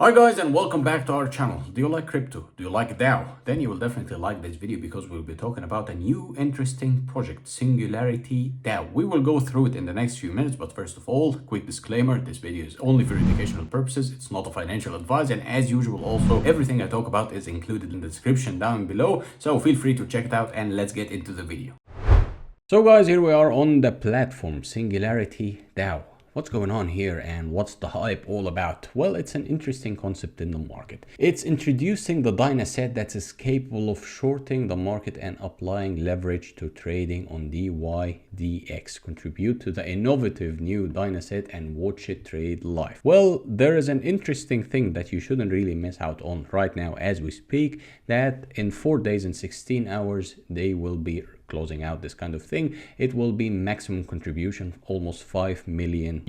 Hi guys, and welcome back to our channel. Do you like crypto? Do you like DAO? Then you will definitely like this video because we'll be talking about a new interesting project, Singularity DAO. We will go through it in the next few minutes, but first of all, quick disclaimer, this video is only for educational purposes. It's not a financial advice, and as usual also, everything I talk about is included in the description down below, so feel free to check it out and let's get into the video. So guys, here we are on the platform, Singularity DAO. What's going on here and what's the hype all about? Well, it's an interesting concept in the market. It's introducing the DynaSet that is capable of shorting the market and applying leverage to trading on dYdX. Contribute to the innovative new DynaSet and watch it trade live. Well, there is an interesting thing that you shouldn't really miss out on right now as we speak, that in 4 days and 16 hours, they will be closing out this kind of thing. It will be maximum contribution almost $5 million.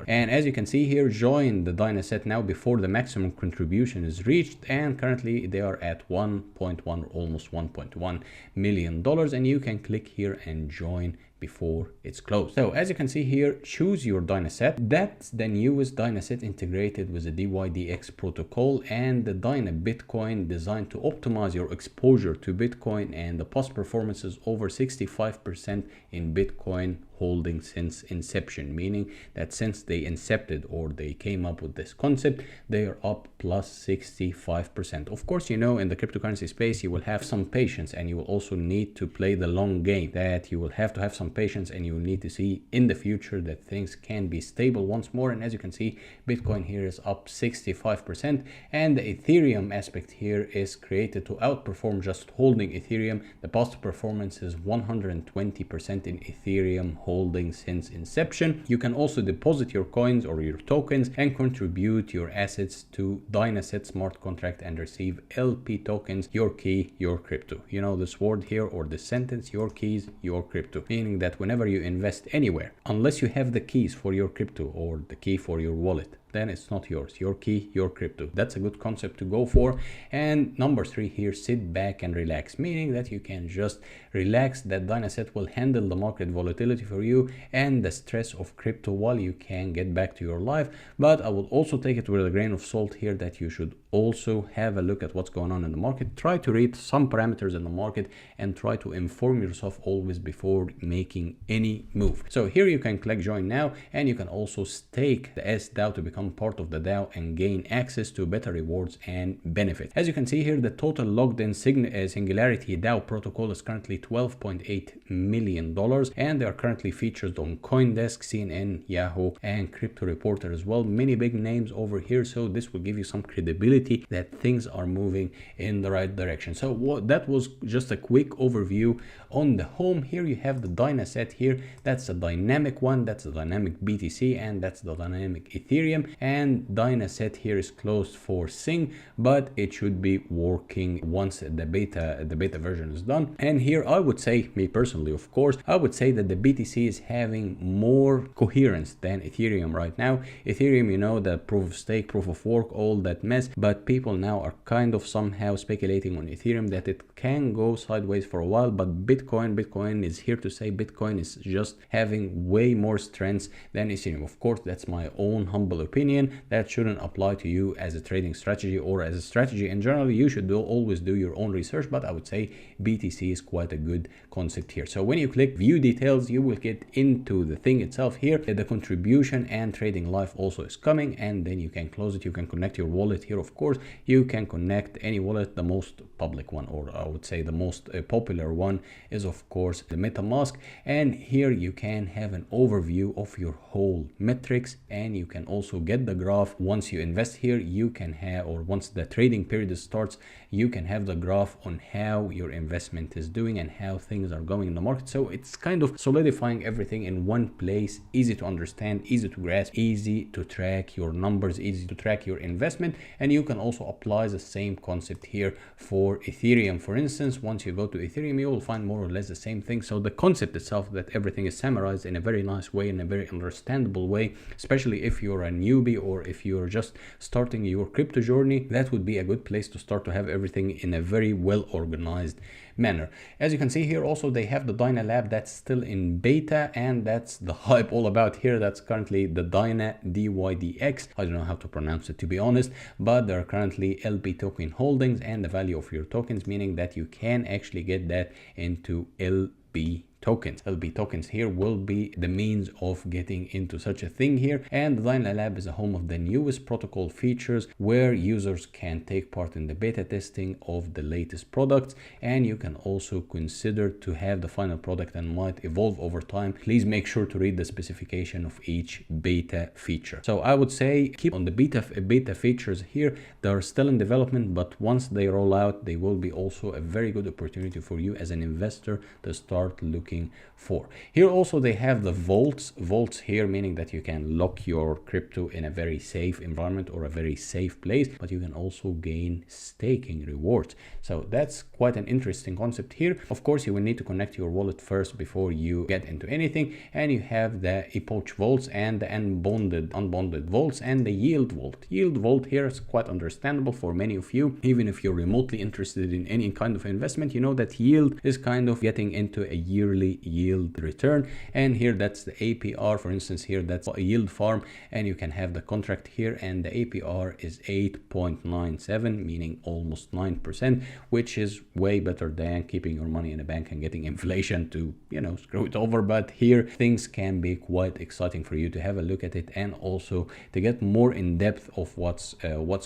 And as you can see here, join the DynaSet now before the maximum contribution is reached, and currently they are at 1.1, almost $1.1 million, and you can click here and join before it's closed. So as you can see here, choose your DynaSet. That's the newest DynaSet integrated with the dYdX protocol and the dynBTC designed to optimize your exposure to Bitcoin, and the past performance is over 65% in Bitcoin holding since inception, meaning that since they incepted or they came up with this concept, they are up plus 65%. Of course, you know, in the cryptocurrency space, you will have some patience and you will also need to play the long game, that you will have to have some patience and you will need to see in the future that things can be stable once more. And as you can see, Bitcoin here is up 65%, and the Ethereum aspect here is created to outperform just holding Ethereum. The past performance is 120% in Ethereum holding since inception. You can also deposit your coins or your tokens and contribute your assets to DynaSet smart contract and receive LP tokens, your key, your crypto. You know this word here or this sentence, your keys, your crypto, meaning that whenever you invest anywhere, unless you have the keys for your crypto or the key for your wallet, then it's not yours. Your key, your crypto. That's a good concept to go for. And number 3 here, sit back and relax, meaning that you can just relax, that DynaSet will handle the market volatility for you and the stress of crypto while you can get back to your life. But I will also take it with a grain of salt here that you should also have a look at what's going on in the market. Try to read some parameters in the market and try to inform yourself always before making any move. So here you can click join now, and you can also stake the DAO to become part of the DAO and gain access to better rewards and benefits. As you can see here, the total logged in Singularity DAO protocol is currently $12.8 million, and they are currently featured on CoinDesk, CNN, Yahoo, and Crypto Reporter as well. Many big names over here, so this will give you some credibility that things are moving in the right direction. So that was just a quick overview. On the home here, you have the DynaSet here. That's a dynamic one, that's the dynamic BTC, and that's the dynamic Ethereum. And DynaSet here is closed for Sing, but it should be working once the beta version is done. And here I would say, me personally, of course, I would say that the BTC is having more coherence than Ethereum right now. Ethereum, you know, the proof of stake, proof of work, all that mess, but people now are kind of somehow speculating on Ethereum that it can go sideways for a while. But Bitcoin is here to say Bitcoin is just having way more strengths than Ethereum. Of course, that's my own humble opinion. That shouldn't apply to you as a trading strategy or as a strategy in general. You should always do your own research, but I would say BTC is quite a good concept here. So when you click view details, you will get into the thing itself here. The contribution and trading live also is coming, and then you can close it. You can connect your wallet here. Of course, you can connect any wallet. The most public one, or I would say the most popular one, is of course the MetaMask. And here you can have an overview of your whole metrics, and you can also get the graph. Once you invest here, you can have, or once the trading period starts, you can have the graph on how your investment is doing and how things are going in the market. So it's kind of solidifying everything in one place, easy to understand, easy to grasp, easy to track your numbers, easy to track your investment. And you can also apply the same concept here for Ethereum. For instance, once you go to Ethereum, you will find more or less the same thing. So the concept itself, that everything is summarized in a very nice way, in a very understandable way, especially if you're a new newbie or if you're just starting your crypto journey, that would be a good place to start to have everything in a very well organized manner. As you can see here, also they have the dynLab that's still in beta, and that's the hype all about here. That's currently the dynDYDX. I don't know how to pronounce it, to be honest, but there are currently LP token holdings and the value of your tokens, meaning that you can actually get that into LP tokens. LP tokens here will be the means of getting into such a thing here. And the dynLab is a home of the newest protocol features where users can take part in the beta testing of the latest products, and you can also consider to have the final product and might evolve over time. Please make sure to read the specification of each beta feature. So I would say keep on the beta features here. They are still in development, but once they roll out, they will be also a very good opportunity for you as an investor to start looking for. Here also they have the vaults here, meaning that you can lock your crypto in a very safe environment or a very safe place, but you can also gain staking rewards. So that's quite an interesting concept here. Of course, you will need to connect your wallet first before you get into anything, and you have the epoch vaults and the unbonded vaults and the yield vault here is quite understandable for many of you. Even if you're remotely interested in any kind of investment, you know that yield is kind of getting into a yearly yield return. And here that's the APR, for instance. Here that's a yield farm, and you can have the contract here, and the APR is 8.97, meaning almost 9%, which is way better than keeping your money in a bank and getting inflation to, you know, screw it over. But here things can be quite exciting for you to have a look at it, and also to get more in depth of what's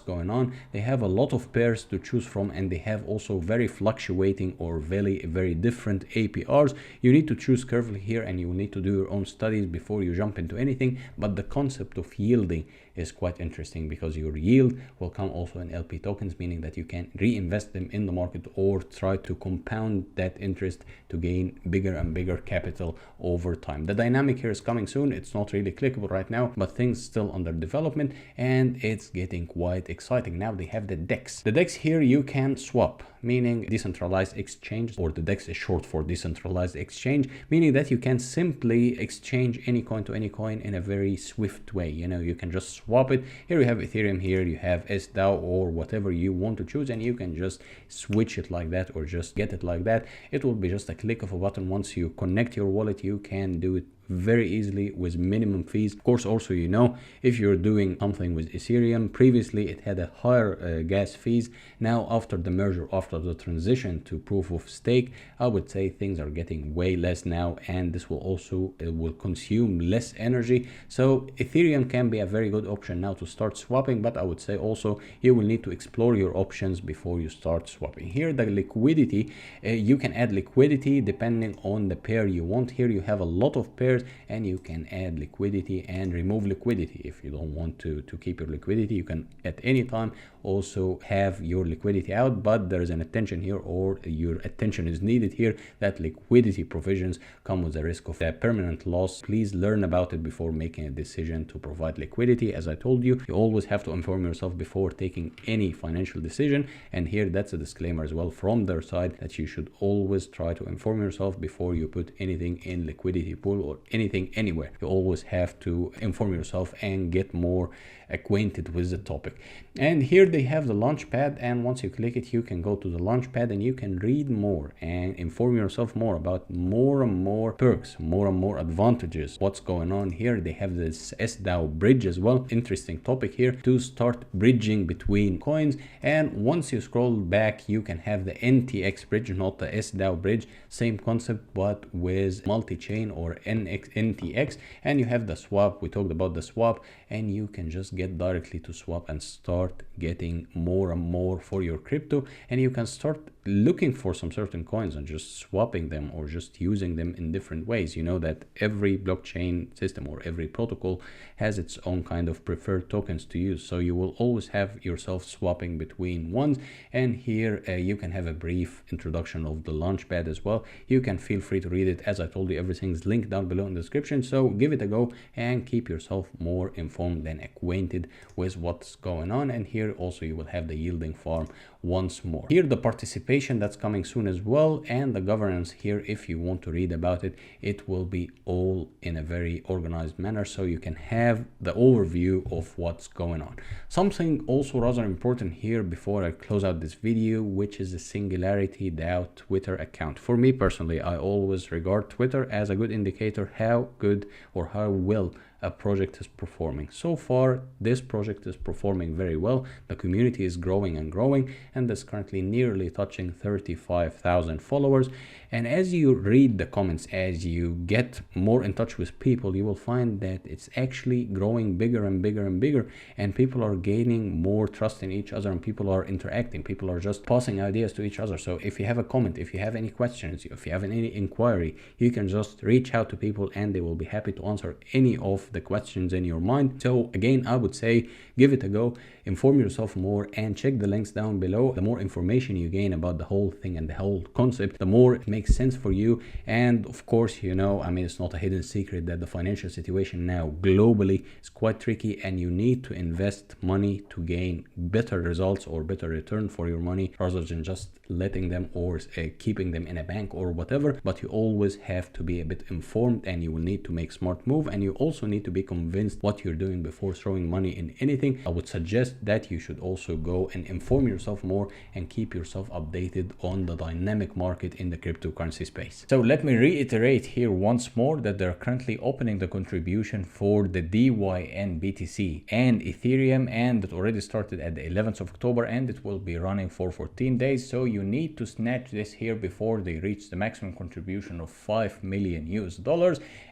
going on. They have a lot of pairs to choose from, and they have also very fluctuating or very different APRs. You need to choose carefully here, and you will need to do your own studies before you jump into anything. But the concept of yielding is quite interesting, because your yield will come also in LP tokens, meaning that you can reinvest them in the market or try to compound that interest to gain bigger and bigger capital over time. The dynamic here is coming soon. It's not really clickable right now, but things still under development, and it's getting quite exciting. Now they have the DEX. The DEX here you can swap, meaning decentralized exchange, or the DEX is short for decentralized exchange, meaning that you can simply exchange any coin to any coin in a very swift way. You know, you can just swap it. Here you have Ethereum, here you have SDAO or whatever you want to choose, and you can just switch it like that or just get it like that. It will be just a click of a button. Once you connect your wallet, you can do it very easily with minimum fees. Of course, also, you know, if you're doing something with Ethereum, previously it had a higher gas fees. Now after the merger, after the transition to proof of stake, I would say things are getting way less now, and this will also will consume less energy. So Ethereum can be a very good option now to start swapping, but I would say also you will need to explore your options before you start swapping. Here the liquidity, you can add liquidity depending on the pair you want. Here you have a lot of pairs, and you can add liquidity and remove liquidity. If you don't want to keep your liquidity, you can at any time also have your liquidity out, but there is an attention here, or your attention is needed here, that liquidity provisions come with the risk of a permanent loss. Please learn about it before making a decision to provide liquidity. As I told you, you always have to inform yourself before taking any financial decision, and here that's a disclaimer as well from their side, that you should always try to inform yourself before you put anything in liquidity pool or anything anywhere. You always have to inform yourself and get more acquainted with the topic. And here they have the launchpad, and once you click it, you can go to the launchpad and you can read more and inform yourself more about more and more perks, more and more advantages, what's going on here. They have this SDAO bridge as well. Interesting topic here to start bridging between coins. And once you scroll back, you can have the NTX bridge, not the SDAO bridge. Same concept, but with multi-chain or NTX. And you have the swap. We talked about the swap, and you can just get directly to swap and start getting more and more for your crypto. And you can start looking for some certain coins and just swapping them or just using them in different ways. You know that every blockchain system or every protocol has its own kind of preferred tokens to use, so you will always have yourself swapping between ones. And here you can have a brief introduction of the launchpad as well. You can feel free to read it. As I told you, everything's linked down below below in the description. So give it a go and keep yourself more informed and acquainted with what's going on. And here also you will have the yielding farm once more. Here the participation that's coming soon as well, and the governance here, if you want to read about it, it will be all in a very organized manner, so you can have the overview of what's going on. Something also rather important here before I close out this video, which is the Singularity DAO Twitter account. For me personally, I always regard Twitter as a good indicator how good or how well a project is performing. So far, this project is performing very well. The community is growing and growing, and is currently nearly touching 35,000 followers. And as you read the comments, as you get more in touch with people, you will find that it's actually growing bigger and bigger and bigger, and people are gaining more trust in each other, and people are interacting, people are just passing ideas to each other. So if you have a comment, if you have any questions, if you have any inquiry, you can just reach out to people and they will be happy to answer any of the questions in your mind. So again, I would say give it a go, inform yourself more, and check the links down below. The more information you gain about the whole thing and the whole concept, the more it makes sense for you. And of course, you know, I mean, it's not a hidden secret that the financial situation now globally is quite tricky, and you need to invest money to gain better results or better return for your money, rather than just letting them or keeping them in a bank or whatever. But you always have to be a bit informed, and you will need to make smart move, and you also need to be convinced what you're doing before throwing money in anything. I would suggest that you should also go and inform yourself more and keep yourself updated on the dynamic market in the cryptocurrency space. So let me reiterate here once more that they're currently opening the contribution for the dynBTC and Ethereum, and it already started at the 11th of October, and it will be running for 14 days. So you need to snatch this here before they reach the maximum contribution of $5 million US,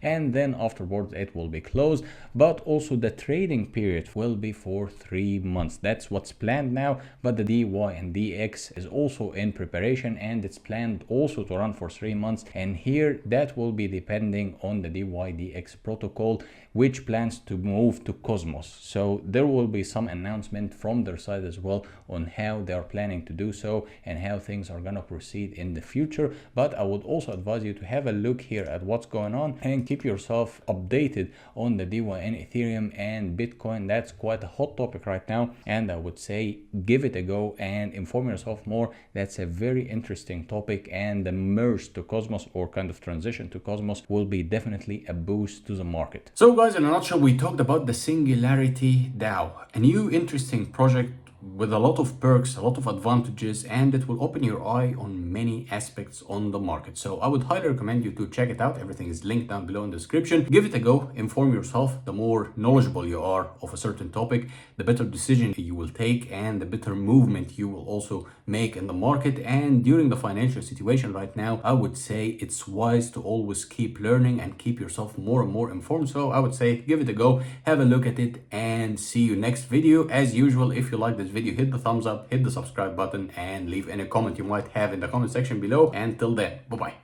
and then afterwards it will be closed. But also the trading period will be for 3 months. That's what's planned now, but the dYdX is also in preparation, and it's planned also to run for 3 months. And here that will be depending on the dYdX protocol, which plans to move to Cosmos. So there will be some announcement from their side as well on how they are planning to do so and how things are gonna proceed in the future. But I would also advise you to have a look here at what's going on and keep yourself updated on the DY and Ethereum and Bitcoin. That's quite a hot topic right now, and I would say give it a go and inform yourself more. That's a very interesting topic, and the merge to Cosmos, or kind of transition to Cosmos, will be definitely a boost to the market. So guys, in a nutshell, we talked about the Singularity DAO, a new interesting project with a lot of perks, a lot of advantages, and it will open your eye on many aspects on the market. So I would highly recommend you to check it out. Everything is linked down below in the description. Give it a go, inform yourself. The more knowledgeable you are of a certain topic, the better decision you will take, and the better movement you will also make in the market. And during the financial situation right now, I would say it's wise to always keep learning and keep yourself more and more informed. So I would say give it a go, have a look at it, and see you next video. As usual, if you like this video, hit the thumbs up, hit the subscribe button, and leave any comment you might have in the comment section below. Until then, bye bye.